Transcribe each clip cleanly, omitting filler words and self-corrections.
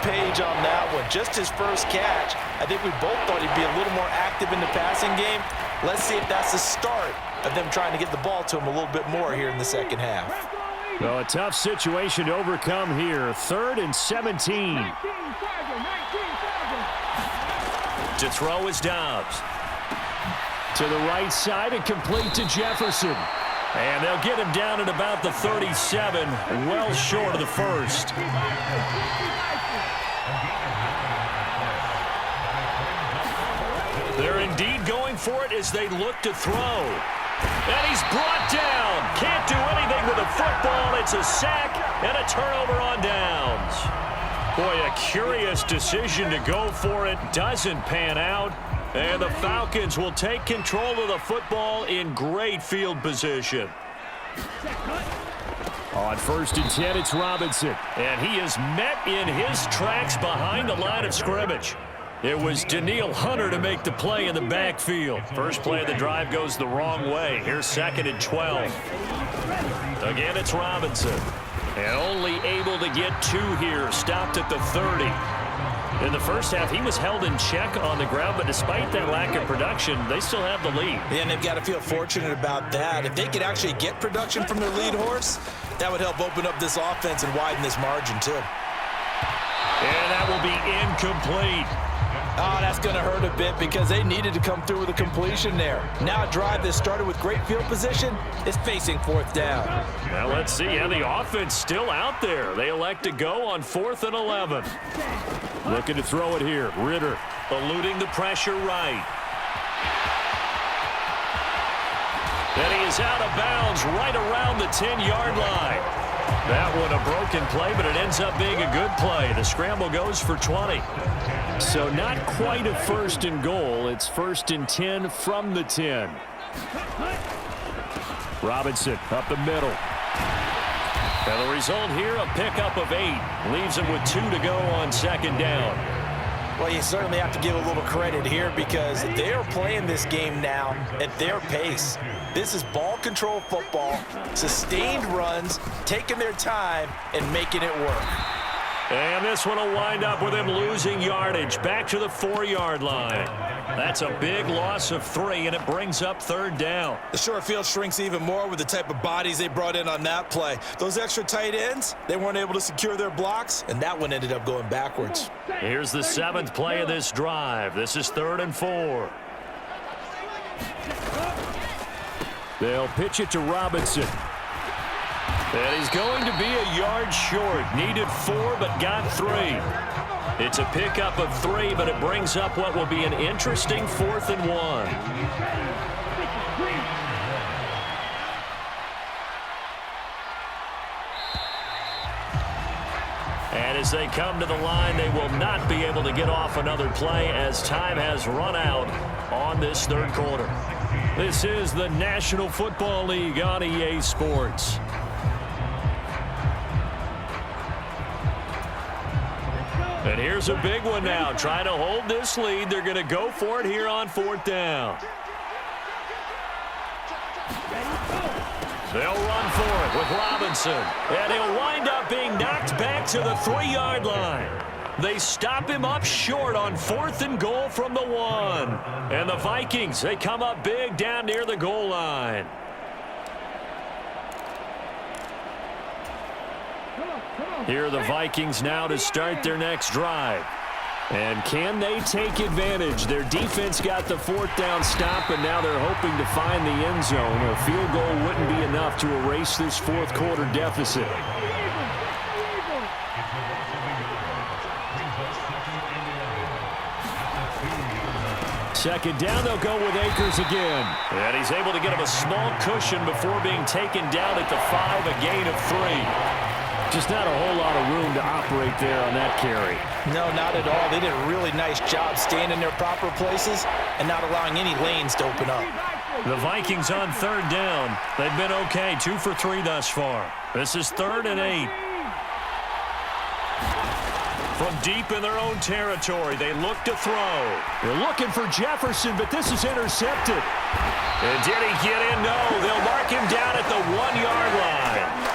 page on that one. Just his first catch. I think we both thought he'd be a little more active in the passing game. Let's see if that's the start of them trying to get the ball to him a little bit more here in the second half. Well, a tough situation to overcome here. 3rd and 17. To throw is Dobbs. To the right side and complete to Jefferson. And they'll get him down at about the 37, well short of the first. They're indeed going for it as they look to throw. And he's brought down. Can't do anything with the football. It's a sack and a turnover on downs. Boy, a curious decision to go for it. Doesn't pan out. And the Falcons will take control of the football in great field position. On 1st and 10, it's Robinson. And he is met in his tracks behind the line of scrimmage. It was Danielle Hunter to make the play in the backfield. First play of the drive goes the wrong way. Here's 2nd and 12. Again, it's Robinson. And only able to get 2 here. Stopped at the 30. In the first half, he was held in check on the ground, but despite that lack of production, they still have the lead. Yeah, and they've got to feel fortunate about that. If they could actually get production from their lead horse, that would help open up this offense and widen this margin, too. And that will be incomplete. Oh, that's going to hurt a bit because they needed to come through with a completion there. Now a drive that started with great field position is facing 4th down. Now let's see. And the offense still out there. They elect to go on 4th and 11. Looking to throw it here. Ritter. Eluding the pressure right. And he is out of bounds right around the 10-yard line. That one a broken play, but it ends up being a good play. The scramble goes for 20. So not quite a 1st and goal. It's 1st and 10 from the 10. Robinson up the middle. And the result here, a pickup of 8. Leaves him with 2 to go on 2nd down. Well, you certainly have to give a little credit here because they are playing this game now at their pace. This is ball control football, sustained runs, taking their time, and making it work. And this one will wind up with him losing yardage back to the 4-yard line. That's a big loss of 3, and it brings up 3rd down. The short field shrinks even more with the type of bodies they brought in on that play. Those extra tight ends, they weren't able to secure their blocks, and that one ended up going backwards. Here's the 7th play of this drive. This is 3rd and 4. They'll pitch it to Robinson. And he's going to be a yard short. Needed 4, but got 3. It's a pickup of 3, but it brings up what will be an interesting 4th and 1. And as they come to the line, they will not be able to get off another play as time has run out on this 3rd quarter. This is the National Football League on EA Sports. And here's a big one now. Trying to hold this lead. They're going to go for it here on 4th down. They'll run for it with Robinson. And he'll wind up being knocked back to the 3-yard line. They stop him up short on 4th and goal from the 1. And the Vikings, they come up big down near the goal line. Here are the Vikings now to start their next drive. And can they take advantage? Their defense got the 4th down stop, and now they're hoping to find the end zone. A field goal wouldn't be enough to erase this 4th quarter deficit. Second down, they'll go with Akers again. And he's able to get him a small cushion before being taken down at the 5, a gain of 3. Just not a whole lot of room to operate there on that carry. No, not at all. They did a really nice job staying in their proper places and not allowing any lanes to open up. The Vikings on 3rd down. They've been okay, 2 for 3 thus far. This is 3rd and 8. From deep in their own territory, they look to throw. They're looking for Jefferson, but this is intercepted. And did he get in? No, they'll mark him down at the 1-yard line.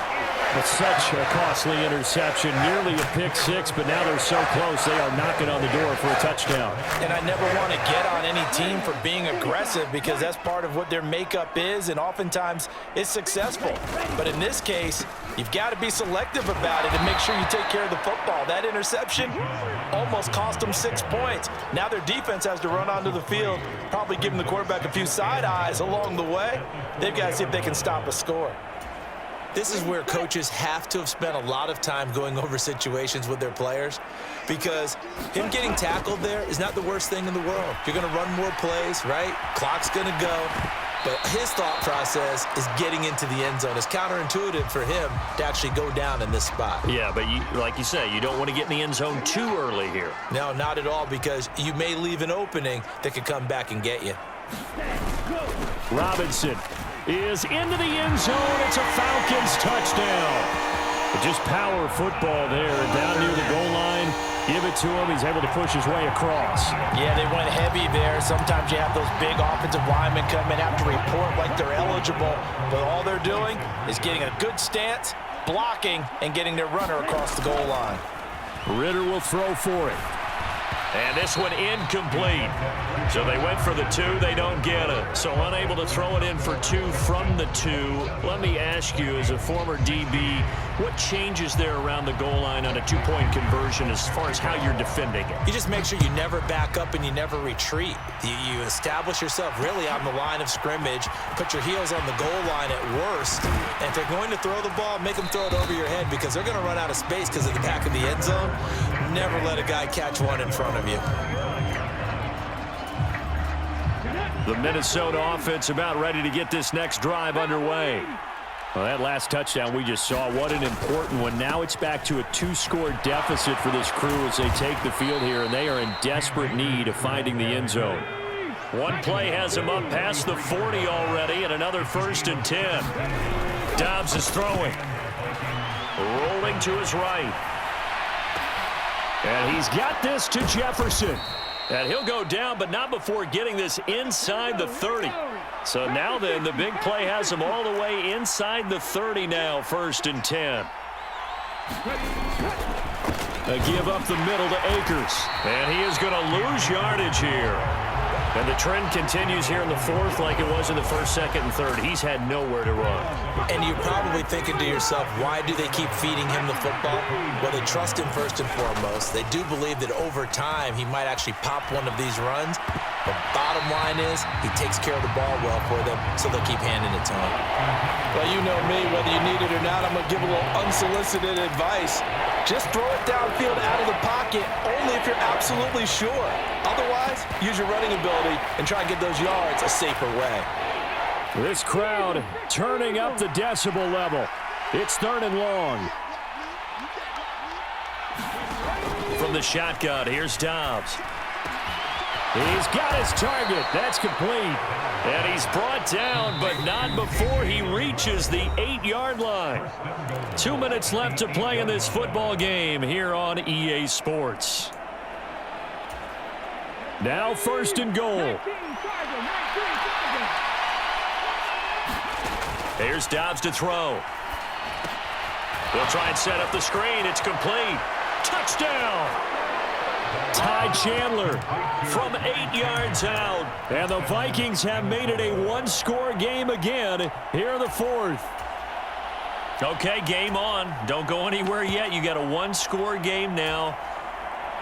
It's such a costly interception, nearly a pick six, but now they're so close they are knocking on the door for a touchdown. And I never want to get on any team for being aggressive because that's part of what their makeup is, and oftentimes it's successful. But in this case, you've got to be selective about it and make sure you take care of the football. That interception almost cost them 6 points. Now their defense has to run onto the field, probably giving the quarterback a few side eyes along the way. They've got to see if they can stop a score. This is where coaches have to have spent a lot of time going over situations with their players, because him getting tackled there is not the worst thing in the world. You're going to run more plays, right? Clock's going to go. But his thought process is getting into the end zone. It's counterintuitive for him to actually go down in this spot. Yeah, but like you say, you don't want to get in the end zone too early here. No, not at all, because you may leave an opening that could come back and get you. Robinson is into the end zone. It's a Falcons touchdown. Just power football there, down near the goal line. Give it to him. He's able to push his way across. Yeah, they went heavy there. Sometimes you have those big offensive linemen come in, have to report like they're eligible, but all they're doing is getting a good stance, blocking, and getting their runner across the goal line. Ritter will throw for it. And this one incomplete. So they went for the 2. They don't get it. So unable to throw it in for 2 from the 2. Let me ask you, as a former DB, what changes there around the goal line on a 2-point conversion as far as how you're defending it? You just make sure you never back up and you never retreat. You establish yourself really on the line of scrimmage, put your heels on the goal line at worst, and if they're going to throw the ball, make them throw it over your head, because they're going to run out of space because of the back of the end zone. Never let a guy catch one in front of you. The Minnesota offense about ready to get this next drive underway. Well, that last touchdown we just saw, what an important one. Now it's back to a 2-score deficit for this crew as they take the field here, and they are in desperate need of finding the end zone. One play has him up past the 40 already, and another 1st and 10. Dobbs is throwing. Rolling to his right. And he's got this to Jefferson. And he'll go down, but not before getting this inside the 30. So now then, the big play has him all the way inside the 30 now, 1st and 10. A give up the middle to Akers. And he is going to lose yardage here. And the trend continues here in the 4th like it was in the 1st, 2nd, and 3rd. He's had nowhere to run. And you're probably thinking to yourself, why do they keep feeding him the football? Well, they trust him first and foremost. They do believe that over time he might actually pop one of these runs. But bottom line is, he takes care of the ball well for them, so they'll keep handing it to him. Well, you know me, whether you need it or not, I'm going to give a little unsolicited advice. Just throw it downfield out of the pocket, only if you're absolutely sure. Otherwise, use your running ability and try and get those yards a safer way. This crowd turning up the decibel level. It's 3rd and long. From the shotgun, here's Dobbs. He's got his target. That's complete. And he's brought down, but not before he reaches the 8-yard line. 2 minutes left to play in this football game here on EA Sports. Now 1st and goal. Here's Dobbs to throw. They'll try and set up the screen. It's complete. Touchdown! Ty Chandler from 8 yards out. And the Vikings have made it a 1-score game again here in the 4th. Okay, game on. Don't go anywhere yet. You got a 1-score game now.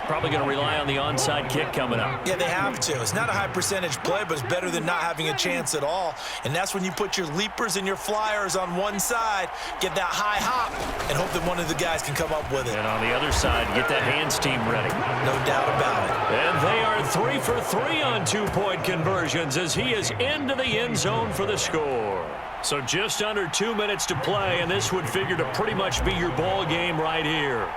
Probably going to rely on the onside kick coming up. Yeah, they have to. It's not a high percentage play, but it's better than not having a chance at all. And that's when you put your leapers and your flyers on one side, get that high hop, and hope that one of the guys can come up with it. And on the other side, get that hands team ready. No doubt about it. And they are 3 for 3 on 2-point conversions as he is into the end zone for the score. So just under 2 minutes to play, and this would figure to pretty much be your ball game right here.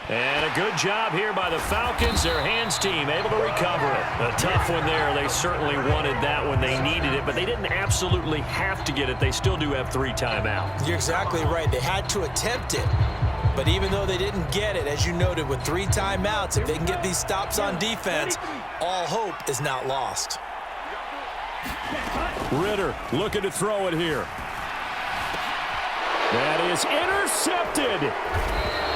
And a good job here by the Falcons. Their hands team able to recover it. A tough one there. They certainly wanted that when they needed it, but they didn't absolutely have to get it. They still do have 3 timeouts. You're exactly right. They had to attempt it. But even though they didn't get it, as you noted, with 3 timeouts, if they can get these stops on defense, all hope is not lost. Ritter looking to throw it here. is intercepted.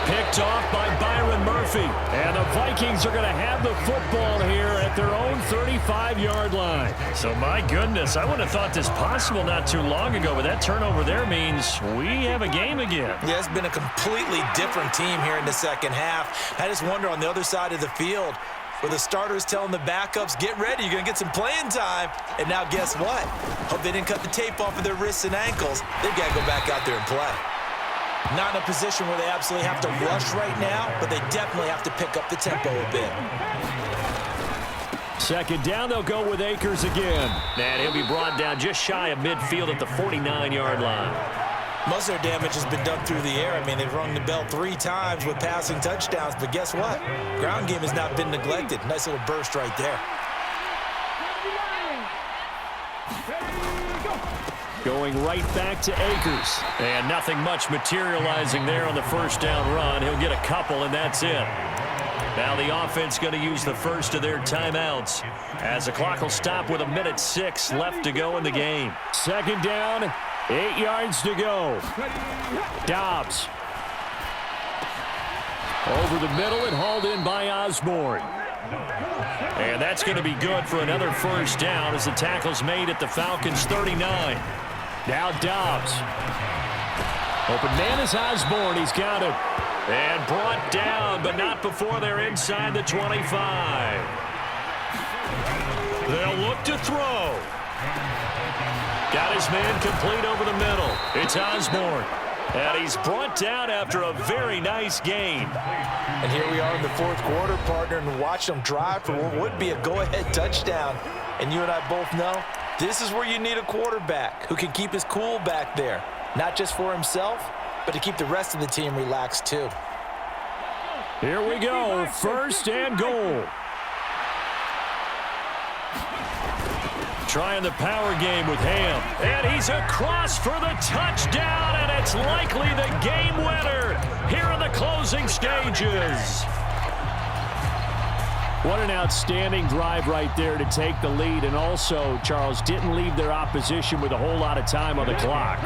Picked off by Byron Murphy. And the Vikings are going to have the football here at their own 35-yard line. So, my goodness, I wouldn't have thought this possible not too long ago, but that turnover there means we have a game again. Yeah, it's been a completely different team here in the second half. I just wonder on the other side of the field, where the starters telling the backups, get ready, you're going to get some playing time. And now guess what? Hope they didn't cut the tape off of their wrists and ankles. They've got to go back out there and play. Not in a position where they absolutely have to rush right now, but they definitely have to pick up the tempo a bit. Second down, they'll go with Akers again. And he'll be brought down just shy of midfield at the 49-yard line. Most of their damage has been done through the air. I mean, they've rung the bell 3 times with passing touchdowns, but guess what? Ground game has not been neglected. Nice little burst right there. Going right back to Akers. And nothing much materializing there on the first down run. He'll get a couple, and that's it. Now the offense going to use the first of their timeouts as the clock will stop with 1:06 left to go in the game. Second down, 8 yards to go. Dobbs. Over the middle and hauled in by Osborne. And that's going to be good for another first down as the tackle's made at the Falcons' 39. Now Dobbs. Open man is Osborne. He's got it. And brought down, but not before they're inside the 25. They'll look to throw. Got his man complete over the middle. It's Osborne. And he's brought down after a very nice gain. And here we are in the fourth quarter, partner, and watch them drive for what would be a go-ahead touchdown. And you and I both know this is where you need a quarterback who can keep his cool back there, not just for himself, but to keep the rest of the team relaxed too. Here we go, first and goal. Trying the power game with Ham. And he's across for the touchdown, and it's likely the game winner here in the closing stages. What an outstanding drive right there to take the lead, and also, Charles, didn't leave their opposition with a whole lot of time on the clock.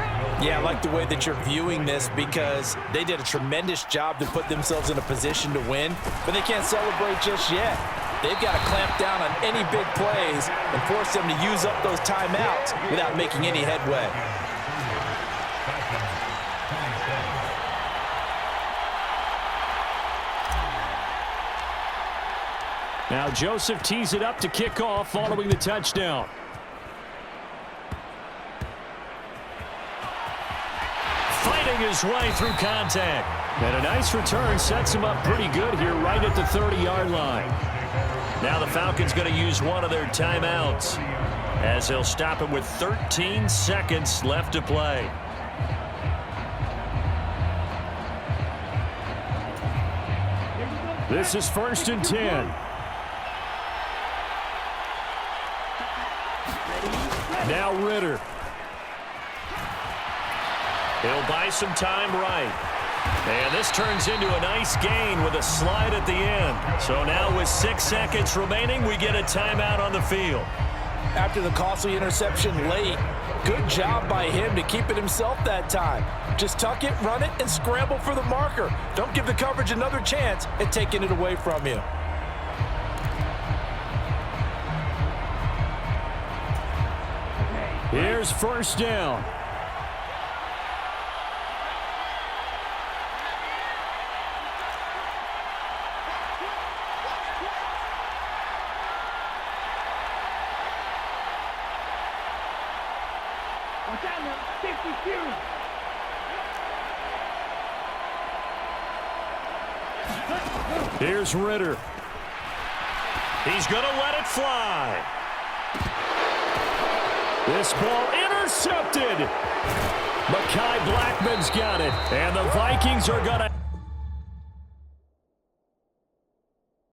Yeah, I like the way that you're viewing this because they did a tremendous job to put themselves in a position to win, but they can't celebrate just yet. They've got to clamp down on any big plays and force them to use up those timeouts without making any headway. Now Joseph tees it up to kick off following the touchdown. Fighting his way through contact. And a nice return sets him up pretty good here right at the 30-yard line. Now the Falcons going to use one of their timeouts as they'll stop him with 13 seconds left to play. This is 1st and 10. Now Ritter. He'll buy some time right. And this turns into a nice gain with a slide at the end. So now with 6 seconds remaining, we get a timeout on the field. After the costly interception late, good job by him to keep it himself that time. Just tuck it, run it, and scramble for the marker. Don't give the coverage another chance at taking it away from you. Here's 1st down. Here's Ritter. He's going to let it fly. This ball intercepted. Mekhi Blackman's got it. And the Vikings are going to